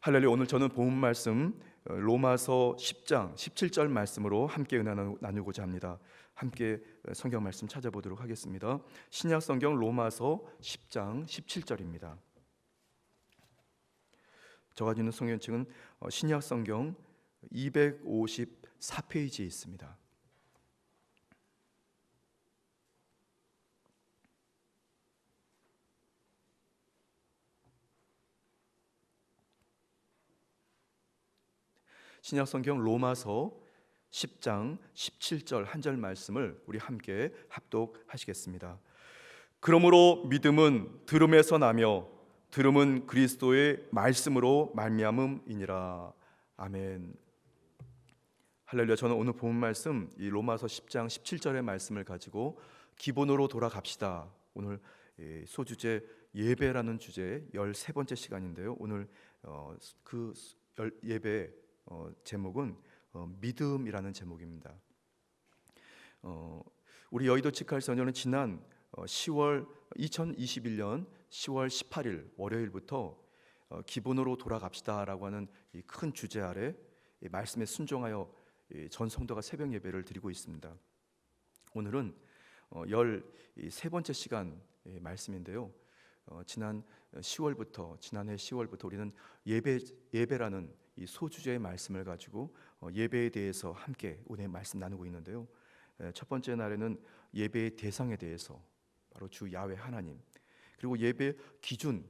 할렐루야. 오늘 저는 본문 말씀 로마서 10장 17절 말씀으로 함께 은혜 나누고자 합니다. 함께 성경 말씀 찾아보도록 하겠습니다. 신약 성경 로마서 10장 17절입니다. 저 가지고 있는 성경책은 신약 성경 254페이지에 있습니다. 신약 성경 로마서 10장 17절 한 절 말씀을 우리 함께 합독하시겠습니다. 그러므로 믿음은 들음에서 나며 들음은 그리스도의 말씀으로 말미암음이니라. 아멘. 할렐루야. 저는 오늘 본 말씀 이 로마서 10장 17절의 말씀을 가지고 기본으로 돌아갑시다. 오늘 소주제 예배라는 주제의 13번째 시간인데요. 오늘 그 예배 제목은 믿음이라는 제목입니다. 우리 여의도 직할선교는 지난 2021년 10월 18일 월요일부터 기본으로 돌아갑시다라고 하는 이 큰 주제 아래 말씀에 순종하여 전 성도가 새벽 예배를 드리고 있습니다. 오늘은 13번째 시간 말씀인데요. 지난해 10월부터 우리는 예배라는 이 소주제의 말씀을 가지고 예배에 대해서 함께 오늘 말씀 나누고 있는데요. 첫 번째 날에는 예배의 대상에 대해서 바로 주 야훼 하나님, 그리고 예배의 기준은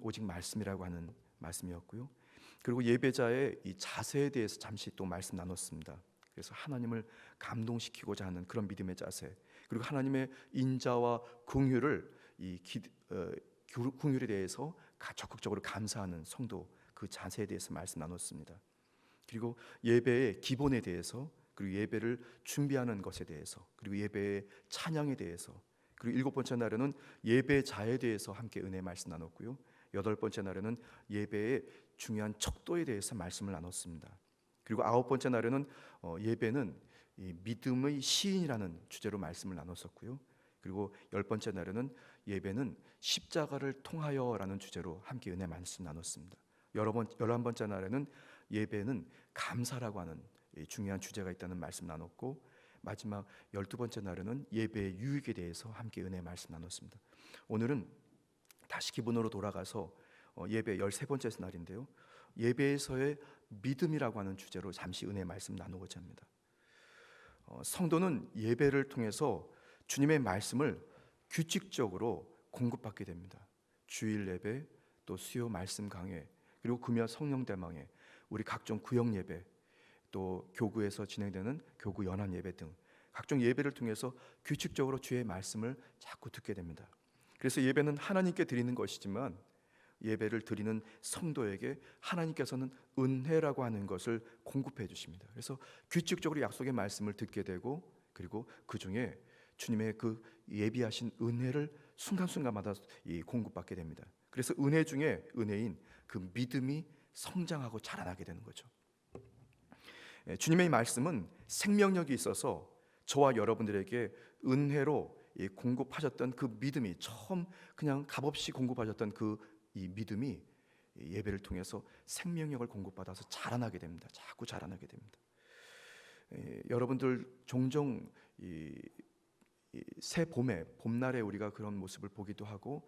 오직 말씀이라고 하는 말씀이었고요. 그리고 예배자의 이 자세에 대해서 잠시 또 말씀 나눴습니다. 그래서 하나님을 감동시키고자 하는 그런 믿음의 자세, 그리고 하나님의 인자와 긍휼에 대해서 적극적으로 감사하는 성도, 그 자세에 대해서 말씀 나눴습니다. 그리고 예배의 기본에 대해서, 그리고 예배를 준비하는 것에 대해서, 그리고 예배의 찬양에 대해서, 그리고 7번째 날에는 예배자에 대해서 함께 은혜 말씀 나눴고요. 8번째 날에는 예배의 중요한 척도에 대해서 말씀을 나눴습니다. 그리고 9번째 날에는 예배는 이 믿음의 시인이라는 주제로 말씀을 나눴었고요. 그리고 10번째 날에는 예배는 십자가를 통하여라는 주제로 함께 은혜 말씀 나눴습니다. 11번째 날에는 예배는 감사라고 하는 중요한 주제가 있다는 말씀 나눴고, 마지막 12번째 날에는 예배의 유익에 대해서 함께 은혜 말씀 나눴습니다. 오늘은 다시 기본으로 돌아가서 예배 13번째 날인데요. 예배에서의 믿음이라고 하는 주제로 잠시 은혜 말씀 나누고자 합니다. 성도는 예배를 통해서 주님의 말씀을 규칙적으로 공급받게 됩니다. 주일 예배, 또 수요 말씀 강해, 그리고 금요 성령 대망회, 우리 각종 구역 예배, 또 교구에서 진행되는 교구 연합 예배 등 각종 예배를 통해서 규칙적으로 주의 말씀을 자꾸 듣게 됩니다. 그래서 예배는 하나님께 드리는 것이지만 예배를 드리는 성도에게 하나님께서는 은혜라고 하는 것을 공급해 주십니다. 그래서 규칙적으로 약속의 말씀을 듣게 되고, 그리고 그 중에 주님의 그 예비하신 은혜를 순간순간마다 공급받게 됩니다. 그래서 은혜 중에 은혜인 그 믿음이 성장하고 자라나게 되는 거죠. 주님의 말씀은 생명력이 있어서 저와 여러분들에게 은혜로 공급하셨던 그 믿음이, 처음 그냥 값없이 공급하셨던 그 이 믿음이 예배를 통해서 생명력을 공급받아서 자라나게 됩니다. 자꾸 자라나게 됩니다. 여러분들 종종 새 봄날에 우리가 그런 모습을 보기도 하고,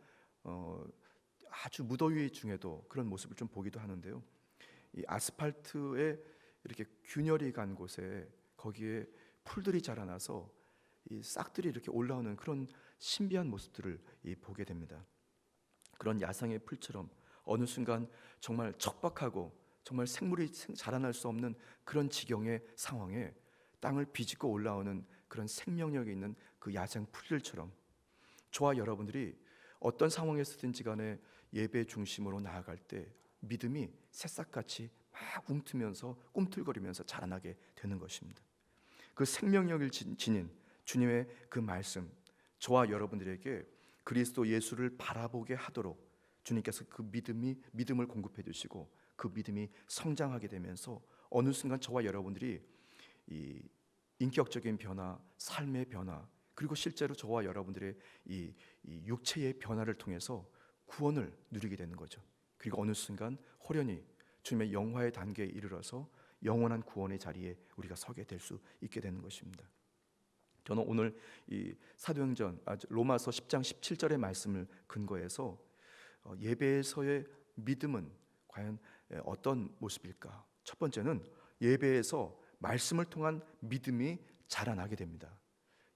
아주 무더위 중에도 그런 모습을 좀 보기도 하는데요. 이 아스팔트에 이렇게 균열이 간 곳에 거기에 풀들이 자라나서 이 싹들이 이렇게 올라오는 그런 신비한 모습들을 보게 됩니다. 그런 야생의 풀처럼 어느 순간 정말 척박하고 정말 생물이 자라날 수 없는 그런 지경의 상황에 땅을 비집고 올라오는 그런 생명력이 있는 그 야생 풀들처럼 저와 여러분들이 어떤 상황에서든지 간에 예배 중심으로 나아갈 때 믿음이 새싹같이 막 꿈틀거리면서 자라나게 되는 것입니다. 그 생명력을 지닌 주님의 그 말씀, 저와 여러분들에게 그리스도 예수를 바라보게 하도록 주님께서 그 믿음을 공급해 주시고, 그 믿음이 성장하게 되면서 어느 순간 저와 여러분들이 이 인격적인 변화, 삶의 변화, 그리고 실제로 저와 여러분들의 이 육체의 변화를 통해서 구원을 누리게 되는 거죠. 그리고 어느 순간 호련히 주님의 영화의 단계에 이르러서 영원한 구원의 자리에 우리가 서게 될 수 있게 되는 것입니다. 저는 오늘 이 사도행전 로마서 10장 17절의 말씀을 근거해서 예배에서의 믿음은 과연 어떤 모습일까? 첫 번째는 예배에서 말씀을 통한 믿음이 자라나게 됩니다.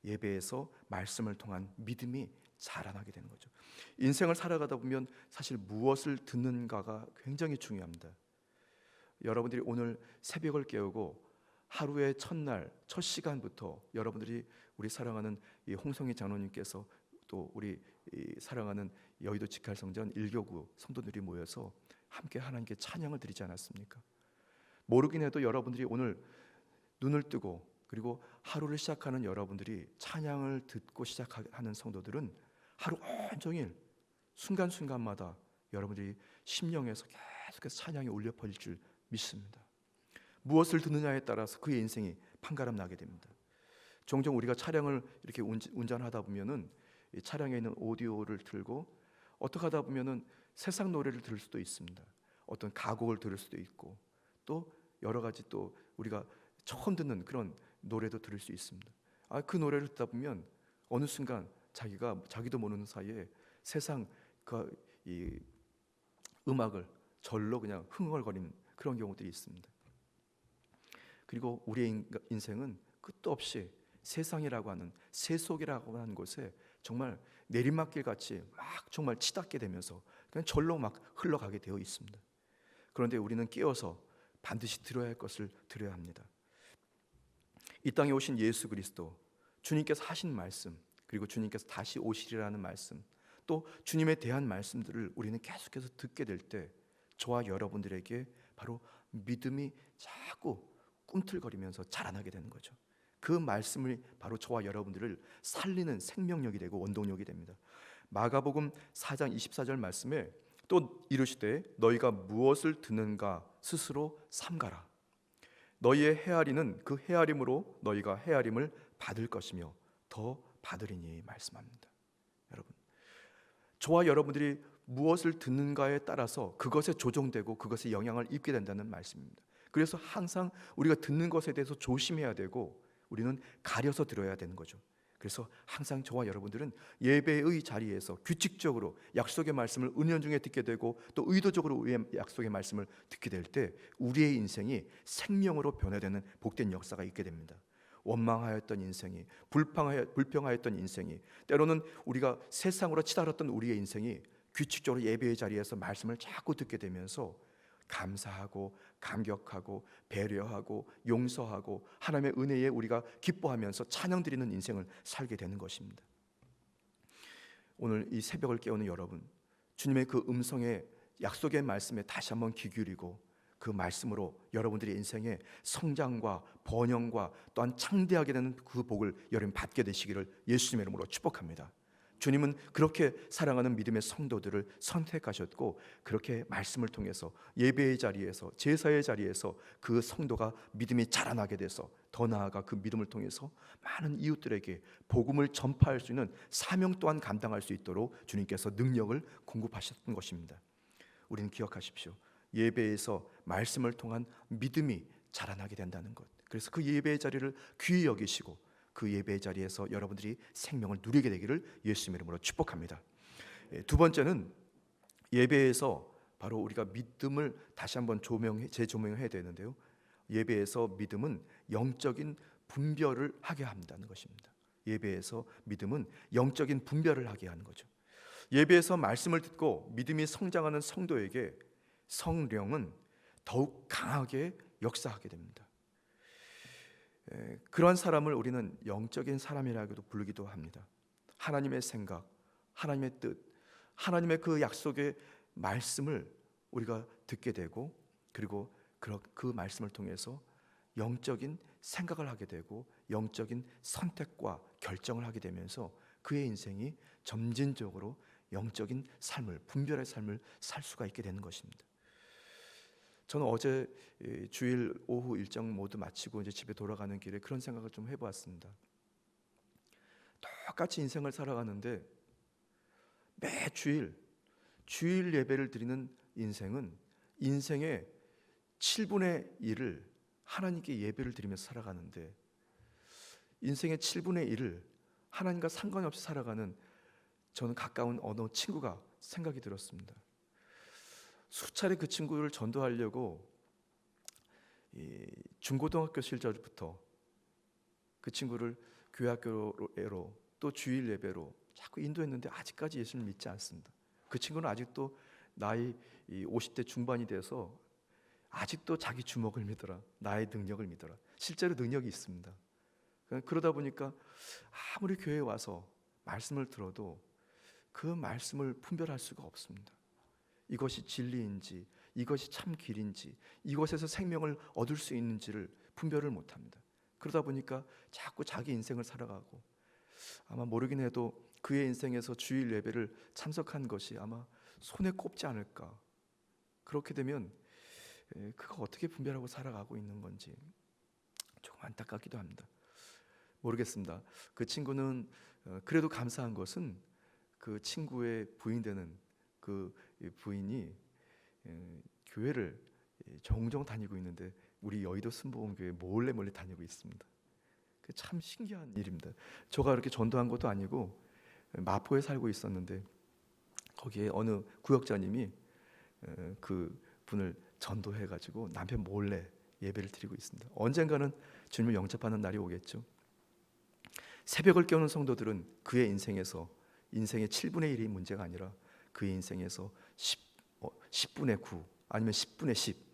예배에서 말씀을 통한 믿음이 자라나게 되는 거죠. 인생을 살아가다 보면 사실 무엇을 듣는가가 굉장히 중요합니다. 여러분들이 오늘 새벽을 깨우고 하루의 첫날 첫 시간부터 여러분들이 우리 사랑하는 이 홍성희 장로님께서 또 우리 사랑하는 여의도 직할성전 1교구 성도들이 모여서 함께 하나님께 찬양을 드리지 않았습니까? 모르긴 해도 여러분들이 오늘 눈을 뜨고 그리고 하루를 시작하는 여러분들이 찬양을 듣고 시작하는 성도들은 하루 온종일 순간순간마다 여러분들이 심령에서 계속해서 찬양이 울려 퍼질 줄 믿습니다. 무엇을 듣느냐에 따라서 그의 인생이 판가름 나게 됩니다. 종종 우리가 차량을 이렇게 운전하다 보면은 이 차량에 있는 오디오를 틀고 어떻게 하다 보면은 세상 노래를 들을 수도 있습니다. 어떤 가곡을 들을 수도 있고 또 여러 가지 또 우리가 처음 듣는 그런 노래도 들을 수 있습니다. 그 노래를 듣다 보면 어느 순간 자기도 모르는 사이에 세상 이 음악을 절로 그냥 흥얼거리는 그런 경우들이 있습니다. 그리고 우리의 인생은 끝도 없이 세상이라고 하는 세속이라고 하는 곳에 정말 내리막길 같이 막 정말 치닫게 되면서 그냥 절로 막 흘러가게 되어 있습니다. 그런데 우리는 깨어서 반드시 들어야 할 것을 들어야 합니다. 이 땅에 오신 예수 그리스도, 주님께서 하신 말씀, 그리고 주님께서 다시 오시리라는 말씀, 또 주님에 대한 말씀들을 우리는 계속해서 듣게 될 때 저와 여러분들에게 바로 믿음이 자꾸 꿈틀거리면서 자라나게 되는 거죠. 그 말씀이 바로 저와 여러분들을 살리는 생명력이 되고 원동력이 됩니다. 마가복음 4장 24절 말씀에 또 이르시되 너희가 무엇을 듣는가 스스로 삼가라. 너희의 헤아리는 그 헤아림으로 너희가 헤아림을 받을 것이며 더 받으리니 말씀합니다. 여러분, 저와 여러분들이 무엇을 듣는가에 따라서 그것에 조종되고 그것에 영향을 입게 된다는 말씀입니다. 그래서 항상 우리가 듣는 것에 대해서 조심해야 되고 우리는 가려서 들어야 되는 거죠. 그래서 항상 저와 여러분들은 예배의 자리에서 규칙적으로 약속의 말씀을 은연중에 듣게 되고 또 의도적으로 약속의 말씀을 듣게 될 때 우리의 인생이 생명으로 변화되는 복된 역사가 있게 됩니다. 원망하였던 인생이 불평하였던 인생이 때로는 우리가 세상으로 치달았던 우리의 인생이 규칙적으로 예배의 자리에서 말씀을 자꾸 듣게 되면서 감사하고 감격하고 배려하고 용서하고 하나님의 은혜에 우리가 기뻐하면서 찬양 드리는 인생을 살게 되는 것입니다. 오늘 이 새벽을 깨우는 여러분, 주님의 그 음성의 약속의 말씀에 다시 한번 귀 기울이고 그 말씀으로 여러분들의 인생의 성장과 번영과 또한 창대하게 되는 그 복을 여러분 받게 되시기를 예수님의 이름으로 축복합니다. 주님은 그렇게 사랑하는 믿음의 성도들을 선택하셨고 그렇게 말씀을 통해서 예배의 자리에서 제사의 자리에서 그 성도가 믿음이 자라나게 돼서 더 나아가 그 믿음을 통해서 많은 이웃들에게 복음을 전파할 수 있는 사명 또한 감당할 수 있도록 주님께서 능력을 공급하셨던 것입니다. 우리는 기억하십시오. 예배에서 말씀을 통한 믿음이 자라나게 된다는 것. 그래서 그 예배의 자리를 귀히 여기시고 그 예배의 자리에서 여러분들이 생명을 누리게 되기를 예수님의 이름으로 축복합니다. 두 번째는 예배에서 바로 우리가 믿음을 다시 한번 재조명해야 되는데요. 예배에서 믿음은 영적인 분별을 하게 한다는 것입니다. 예배에서 믿음은 영적인 분별을 하게 하는 거죠. 예배에서 말씀을 듣고 믿음이 성장하는 성도에게 성령은 더욱 강하게 역사하게 됩니다. 그러한 사람을 우리는 영적인 사람이라고도 부르기도 합니다. 하나님의 생각, 하나님의 뜻, 하나님의 그 약속의 말씀을 우리가 듣게 되고 그리고 그 말씀을 통해서 영적인 생각을 하게 되고 영적인 선택과 결정을 하게 되면서 그의 인생이 점진적으로 영적인 삶을, 분별의 삶을 살 수가 있게 되는 것입니다. 저는 어제 주일 오후 일정 모두 마치고 이제 집에 돌아가는 길에 그런 생각을 좀 해보았습니다. 똑같이 인생을 살아가는데 매 주일 예배를 드리는 인생은 인생의 7분의 1을 하나님께 예배를 드리면서 살아가는데, 인생의 7분의 1을 하나님과 상관없이 살아가는 저는 가까운 어느 친구가 생각이 들었습니다. 수차례 그 친구를 전도하려고 중고등학교 시절부터 그 친구를 교회 학교로 또 주일 예배로 자꾸 인도했는데 아직까지 예수를 믿지 않습니다. 그 친구는 아직도 나이 50대 중반이 돼서 아직도 자기 주먹을 믿어라, 나의 능력을 믿어라. 실제로 능력이 있습니다. 그러다 보니까 아무리 교회에 와서 말씀을 들어도 그 말씀을 분별할 수가 없습니다. 이것이 진리인지, 이것이 참 길인지, 이것에서 생명을 얻을 수 있는지를 분별을 못합니다. 그러다 보니까 자꾸 자기 인생을 살아가고, 아마 모르긴 해도 그의 인생에서 주일 예배를 참석한 것이 아마 손에 꼽지 않을까. 그렇게 되면 그거 어떻게 분별하고 살아가고 있는 건지 조금 안타깝기도 합니다. 모르겠습니다. 그 친구는 그래도 감사한 것은 그 친구의 부인 되는 그 부인이 교회를 종종 다니고 있는데 우리 여의도 순복음교회 몰래 다니고 있습니다. 참 신기한 일입니다. 저가 그렇게 전도한 것도 아니고 마포에 살고 있었는데 거기에 어느 구역장님이 그 분을 전도해가지고 남편 몰래 예배를 드리고 있습니다. 언젠가는 주님을 영접하는 날이 오겠죠. 새벽을 깨우는 성도들은 그의 인생에서 인생의 7분의 1이 문제가 아니라 그의 인생에서 10분의 9 아니면 10분의 10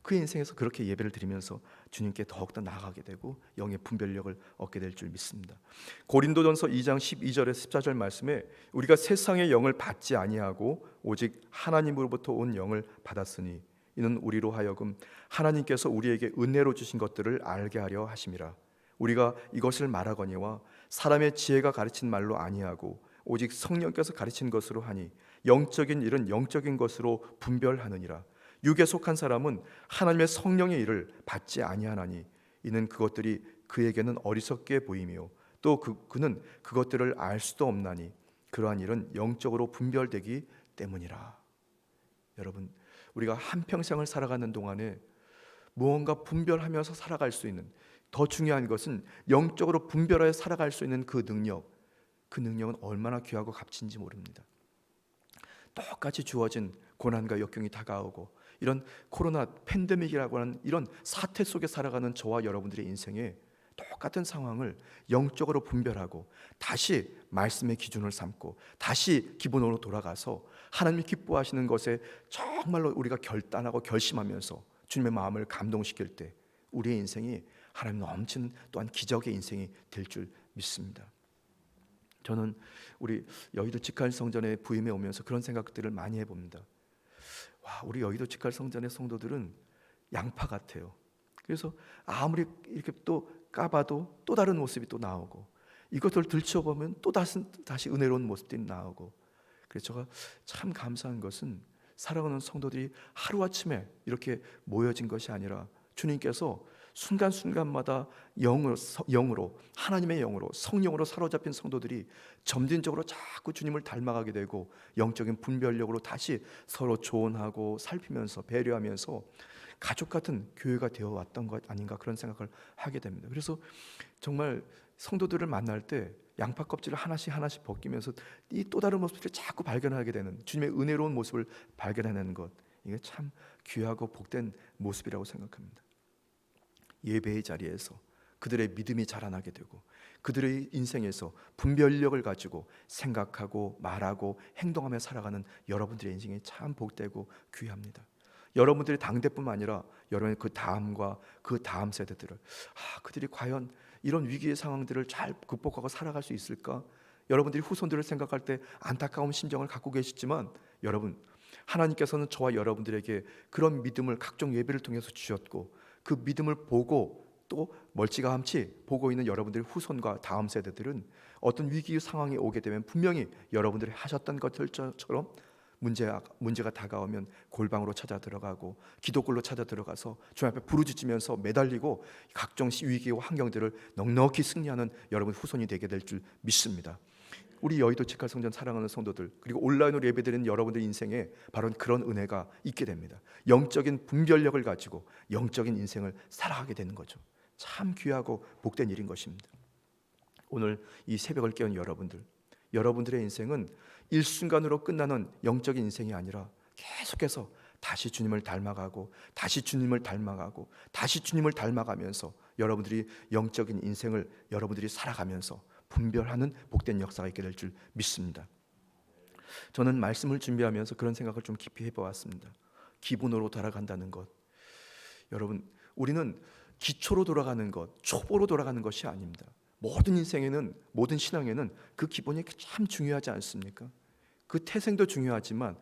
그의 인생에서 그렇게 예배를 드리면서 주님께 더욱더 나아가게 되고 영의 분별력을 얻게 될 줄 믿습니다. 고린도전서 2장 12절에 14절 말씀에 우리가 세상의 영을 받지 아니하고 오직 하나님으로부터 온 영을 받았으니 이는 우리로 하여금 하나님께서 우리에게 은혜로 주신 것들을 알게 하려 하심이라. 우리가 이것을 말하거니와 사람의 지혜가 가르친 말로 아니하고 오직 성령께서 가르친 것으로 하니 영적인 일은 영적인 것으로 분별하느니라. 육에 속한 사람은 하나님의 성령의 일을 받지 아니하나니 이는 그것들이 그에게는 어리석게 보이며 또 그는 그것들을 알 수도 없나니 그러한 일은 영적으로 분별되기 때문이라. 여러분, 우리가 한평생을 살아가는 동안에 무언가 분별하면서 살아갈 수 있는, 더 중요한 것은 영적으로 분별하여 살아갈 수 있는 그 능력, 그 능력은 얼마나 귀하고 값진지 모릅니다. 똑같이 주어진 고난과 역경이 다가오고 이런 코로나 팬데믹이라고 하는 이런 사태 속에 살아가는 저와 여러분들의 인생에 똑같은 상황을 영적으로 분별하고 다시 말씀의 기준을 삼고 다시 기본으로 돌아가서 하나님이 기뻐하시는 것에 정말로 우리가 결단하고 결심하면서 주님의 마음을 감동시킬 때 우리의 인생이 하나님 넘치는 또한 기적의 인생이 될 줄 믿습니다. 저는 우리 여의도 직할 성전에 부임해 오면서 그런 생각들을 많이 해봅니다. 와, 우리 여의도 직할 성전의 성도들은 양파 같아요. 그래서 아무리 이렇게 또 까봐도 또 다른 모습이 또 나오고 이것들을 들춰보면 또 다시 은혜로운 모습들이 나오고, 그래서 제가 참 감사한 것은 살아가는 성도들이 하루아침에 이렇게 모여진 것이 아니라 주님께서 순간순간마다 영으로 하나님의 영으로 성령으로 사로잡힌 성도들이 점진적으로 자꾸 주님을 닮아가게 되고 영적인 분별력으로 다시 서로 조언하고 살피면서 배려하면서 가족 같은 교회가 되어 왔던 것 아닌가 그런 생각을 하게 됩니다. 그래서 정말 성도들을 만날 때 양파 껍질을 하나씩 벗기면서 이 또 다른 모습을 자꾸 발견하게 되는 주님의 은혜로운 모습을 발견해내는 것, 이게 참 귀하고 복된 모습이라고 생각합니다. 예배의 자리에서 그들의 믿음이 자라나게 되고 그들의 인생에서 분별력을 가지고 생각하고 말하고 행동하며 살아가는 여러분들의 인생이 참 복되고 귀합니다. 여러분들의 당대뿐만 아니라 여러분의 그 다음과 그 다음 세대들을 그들이 과연 이런 위기의 상황들을 잘 극복하고 살아갈 수 있을까? 여러분들이 후손들을 생각할 때 안타까운 심정을 갖고 계시지만 여러분, 하나님께서는 저와 여러분들에게 그런 믿음을 각종 예배를 통해서 주셨고 그 믿음을 보고 또 멀찌감치 보고 있는 여러분들의 후손과 다음 세대들은 어떤 위기 상황이 오게 되면 분명히 여러분들이 하셨던 것들처럼 문제가 다가오면 골방으로 찾아 들어가고 기도굴로 찾아 들어가서 주님 앞에 부르짖으면서 매달리고 각종 위기와 환경들을 넉넉히 승리하는 여러분 후손이 되게 될 줄 믿습니다. 우리 여의도 직할성전 사랑하는 성도들, 그리고 온라인으로 예배드리는 여러분들 인생에 바로 그런 은혜가 있게 됩니다. 영적인 분별력을 가지고 영적인 인생을 살아가게 되는 거죠. 참 귀하고 복된 일인 것입니다. 오늘 이 새벽을 깨운 여러분들의 인생은 일순간으로 끝나는 영적인 인생이 아니라 계속해서 다시 주님을 닮아가고 다시 주님을 닮아가고 다시 주님을 닮아가면서 여러분들이 영적인 인생을 여러분들이 살아가면서 분별하는 복된 역사가 있게 될 줄 믿습니다. 저는 말씀을 준비하면서 그런 생각을 좀 깊이 해보았습니다. 기본으로 돌아간다는 것, 여러분, 우리는 기초로 돌아가는 것, 초보로 돌아가는 것이 아닙니다. 모든 인생에는, 모든 신앙에는 그 기본이 참 중요하지 않습니까? 그 태생도 중요하지만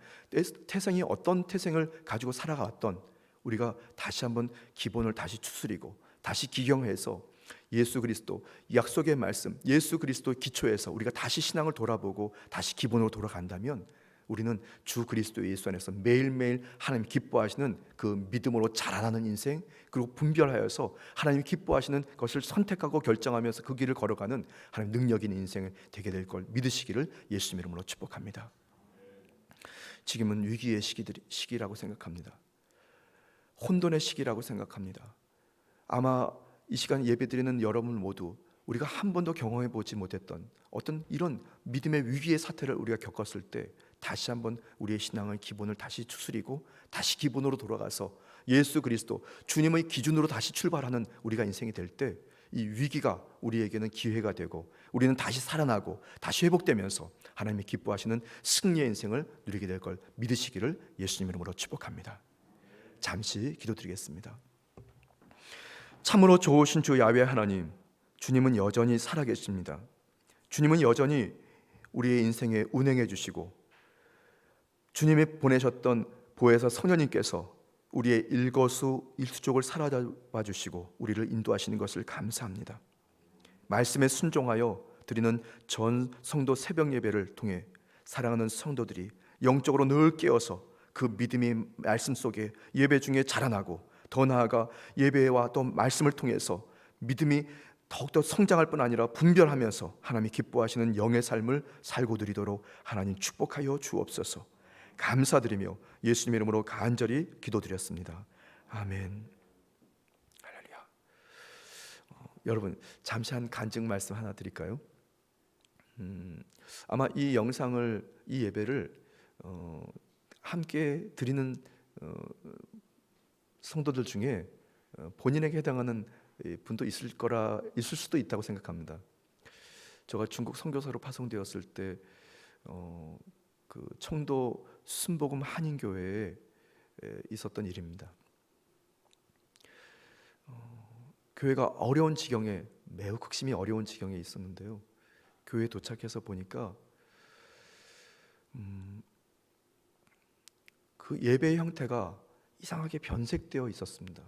태생이 어떤 태생을 가지고 살아갔던 우리가 다시 한번 기본을 다시 추스리고 다시 기경해서 예수 그리스도 약속의 말씀, 예수 그리스도 기초에서 우리가 다시 신앙을 돌아보고 다시 기본으로 돌아간다면 우리는 주 그리스도 예수 안에서 매일매일 하나님 기뻐하시는 그 믿음으로 자라나는 인생, 그리고 분별하여서 하나님 기뻐하시는 것을 선택하고 결정하면서 그 길을 걸어가는 하나님 능력 있는 인생이 되게 될 걸 믿으시기를 예수님 이름으로 축복합니다. 지금은 위기의 시기라고 생각합니다. 혼돈의 시기라고 생각합니다. 아마 이 시간 예배드리는 여러분 모두 우리가 한 번도 경험해 보지 못했던 어떤 이런 믿음의 위기의 사태를 우리가 겪었을 때 다시 한번 우리의 신앙의 기본을 다시 추스리고 다시 기본으로 돌아가서 예수 그리스도 주님의 기준으로 다시 출발하는 우리가 인생이 될 때 이 위기가 우리에게는 기회가 되고 우리는 다시 살아나고 다시 회복되면서 하나님이 기뻐하시는 승리의 인생을 누리게 될 걸 믿으시기를 예수님 이름으로 축복합니다. 잠시 기도드리겠습니다. 참으로 좋으신 주 야훼 하나님, 주님은 여전히 살아계십니다. 주님은 여전히 우리의 인생에 운행해 주시고 주님이 보내셨던 보혜사 성령님께서 우리의 일거수일투족을 사로잡아 주시고 우리를 인도하시는 것을 감사합니다. 말씀에 순종하여 드리는 전 성도 새벽 예배를 통해 사랑하는 성도들이 영적으로 늘 깨어서 그 믿음의 말씀 속에 예배 중에 자라나고 더 나아가 예배와 또 말씀을 통해서 믿음이 더욱더 성장할 뿐 아니라 분별하면서 하나님이 기뻐하시는 영의 삶을 살고 드리도록 하나님 축복하여 주옵소서. 감사드리며 예수님 이름으로 간절히 기도드렸습니다. 아멘. 할렐루야. 여러분, 잠시 한 간증 말씀 하나 드릴까요? 아마 이 영상을, 이 예배를 함께 드리는 성도들 중에 본인에게 해당하는 분도 있을 수도 있다고 생각합니다. 제가 중국 선교사로 파송되었을 때 그 청도 순복음 한인교회에 있었던 일입니다. 교회가 어려운 지경에, 매우 극심히 어려운 지경에 있었는데요. 교회에 도착해서 보니까 그 예배의 형태가 이상하게 변색되어 있었습니다.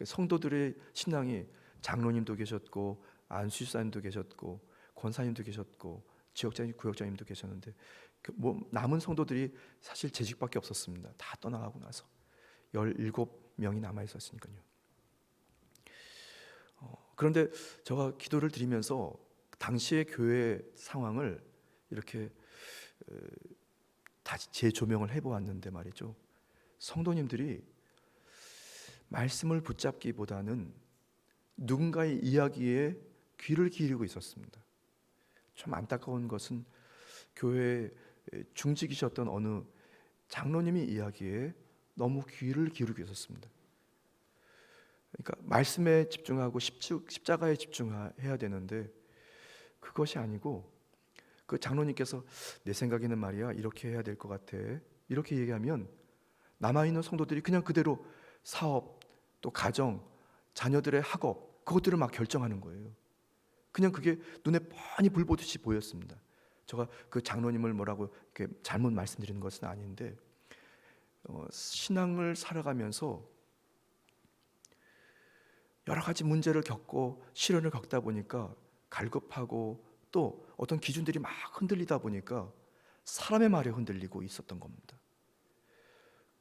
성도들의 신앙이 장로님도 계셨고 안수사님도 계셨고 권사님도 계셨고 지역장님, 구역장님도 계셨는데 남은 성도들이 사실 재직밖에 없었습니다. 다 떠나가고 나서 17명이 남아 있었으니까요. 그런데 제가 기도를 드리면서 당시의 교회 상황을 이렇게 다시 재조명을 해보았는데 말이죠. 성도님들이 말씀을 붙잡기보다는 누군가의 이야기에 귀를 기울이고 있었습니다. 좀 안타까운 것은 교회에 중직이셨던 어느 장로님이 이야기에 너무 귀를 기울이고 있었습니다. 그러니까 말씀에 집중하고 십자가에 집중해야 되는데 그것이 아니고 그 장로님께서 내 생각에는 말이야 이렇게 해야 될 것 같아 이렇게 얘기하면 남아있는 성도들이 그냥 그대로 사업, 또 가정, 자녀들의 학업 그것들을 막 결정하는 거예요. 그냥 그게 눈에 뻔히 불 보듯이 보였습니다. 제가 그 장로님을 뭐라고 이렇게 잘못 말씀드리는 것은 아닌데 신앙을 살아가면서 여러 가지 문제를 겪고 시련을 겪다 보니까 갈급하고 또 어떤 기준들이 막 흔들리다 보니까 사람의 말에 흔들리고 있었던 겁니다.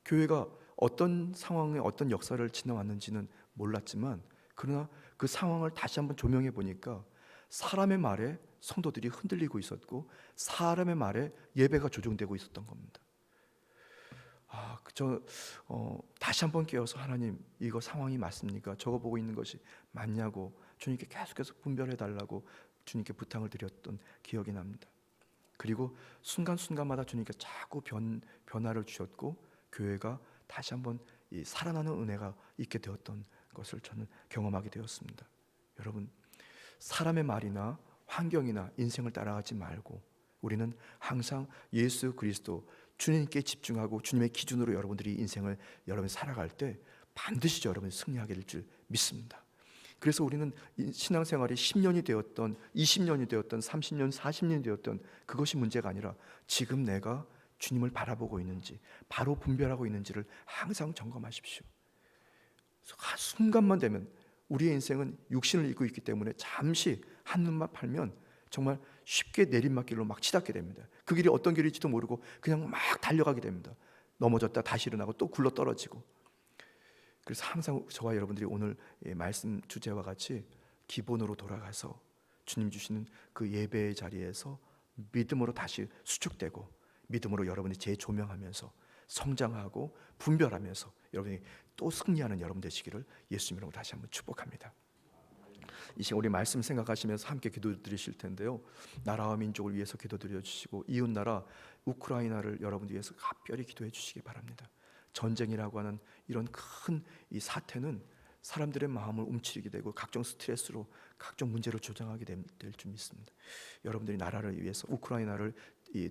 교회가 어떤 상황에 어떤 역사를 지나왔는지는 몰랐지만 그러나 그 상황을 다시 한번 조명해 보니까 사람의 말에 성도들이 흔들리고 있었고 사람의 말에 예배가 조종되고 있었던 겁니다. 다시 한번 깨어서 하나님, 이거 상황이 맞습니까? 저거 보고 있는 것이 맞냐고 주님께 계속해서 분별해 달라고 주님께 부탁을 드렸던 기억이 납니다. 그리고 순간순간마다 주님께 자꾸 변화를 주셨고 교회가 다시 한번 이 살아나는 은혜가 있게 되었던 것을 저는 경험하게 되었습니다. 여러분, 사람의 말이나 환경이나 인생을 따라가지 말고 우리는 항상 예수 그리스도 주님께 집중하고 주님의 기준으로 여러분들이 인생을 여러분이 살아갈 때 반드시 여러분이 승리하게 될 줄 믿습니다. 그래서 우리는 신앙생활이 10년이 되었던 20년이 되었던 30년 40년이 되었던 그것이 문제가 아니라 지금 내가 주님을 바라보고 있는지 바로 분별하고 있는지를 항상 점검하십시오. 한순간만 되면 우리의 인생은 육신을 입고 있기 때문에 잠시 한눈만 팔면 정말 쉽게 내리막길로 막 치닫게 됩니다. 그 길이 어떤 길일지도 모르고 그냥 막 달려가게 됩니다. 넘어졌다 다시 일어나고 또 굴러 떨어지고. 그래서 항상 저와 여러분들이 오늘 말씀 주제와 같이 기본으로 돌아가서 주님 주시는 그 예배의 자리에서 믿음으로 다시 수축되고 믿음으로 여러분이 재조명하면서 성장하고 분별하면서 여러분이 또 승리하는 여러분 되시기를 예수 이름으로 다시 한번 축복합니다. 이 시간 우리 말씀 생각하시면서 함께 기도드리실 텐데요, 나라와 민족을 위해서 기도드려 주시고 이웃나라 우크라이나를 여러분들 위해서 각별히 기도해 주시기 바랍니다. 전쟁이라고 하는 이런 큰 이 사태는 사람들의 마음을 움츠리게 되고 각종 스트레스로 각종 문제를 조장하게 될 줄 믿습니다. 여러분들이 나라를 위해서 우크라이나를 이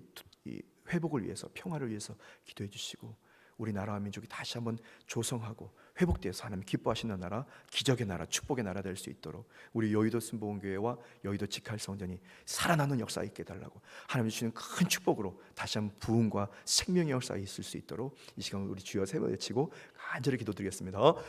회복을 위해서 평화를 위해서 기도해 주시고 우리 나라와 민족이 다시 한번 조성하고 회복되어서 하나님 기뻐하시는 나라, 기적의 나라, 축복의 나라 될 수 있도록 우리 여의도 순복음교회와 여의도 직할성전이 살아나는 역사 있게 해달라고 하나님 주시는 큰 축복으로 다시 한번 부흥과 생명의 역사가 있을 수 있도록 이 시간 우리 주여 세 번 외치고 간절히 기도드리겠습니다.